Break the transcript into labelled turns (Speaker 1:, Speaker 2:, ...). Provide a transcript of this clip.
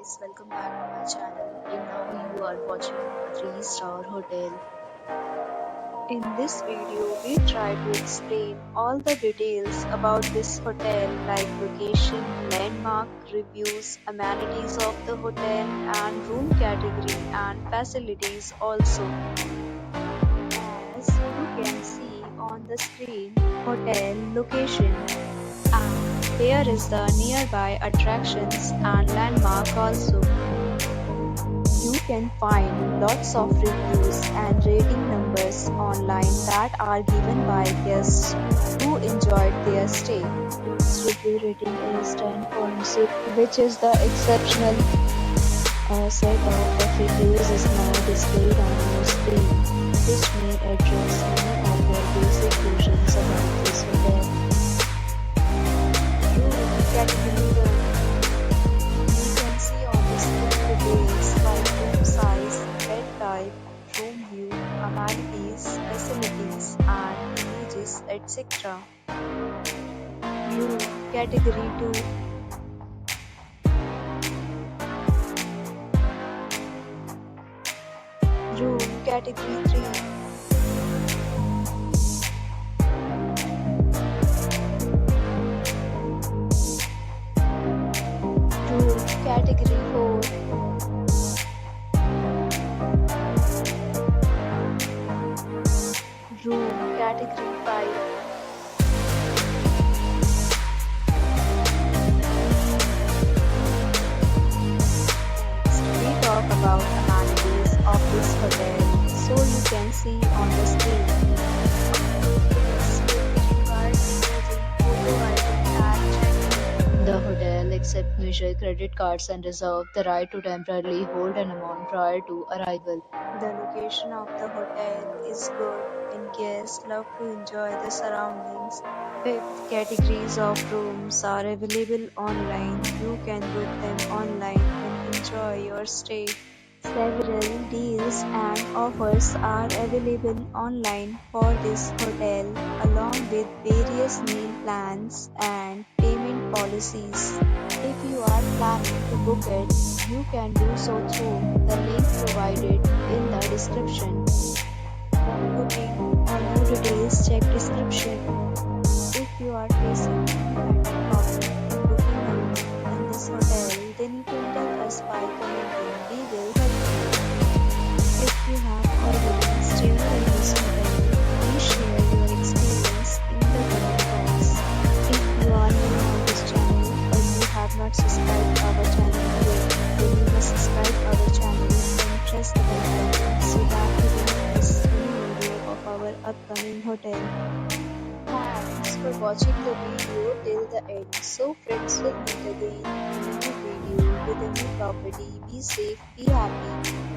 Speaker 1: guys, welcome back to my channel. And now you are watching a 3-star hotel. In this video, we try to explain all the details about this hotel like location, landmark, reviews, amenities of the hotel, and room category and facilities also. As you can see on the screen, hotel location. And here is the nearby attractions and landmark also. You can find lots of reviews and rating numbers online that are given by guests who enjoyed their stay. Its review rating is 10.6, which is the exceptional. A set of reviews is now displayed on your screen, which may address many of your basic questions about this hotel. Category 1. You can see on the screen details like room size, bed type, room view, amenities, facilities, and images, etc. View Category 2. Room Category 3. Category 4. Room Category 5. Next, we talk about amenities of this hotel, so you can see on the screen. The hotel accepts major credit cards and reserves the right to temporarily hold an amount prior to arrival. The location of the hotel is good and guests love to enjoy the surroundings. Fifth, categories of rooms are available online. You can book them online and enjoy your stay. Several deals and offers are available online for this hotel, along with various meal plans and payment policies. If you are planning to book it, you can do so through the link provided in the description. For booking or more details, check description. If you are facing any problem in booking a room in this hotel, then you can tell us by commenting. We will help you. If you have already stayed in this hotel, please share your experience in the comment box. If you are new on this channel or you have not subscribed our channel yet, then you must subscribe our channel and press the bell icon so that you don't miss any video of our upcoming hotel. Thanks for watching the video till the end. So friends, will meet again in a new video with a new property. Be safe, be happy.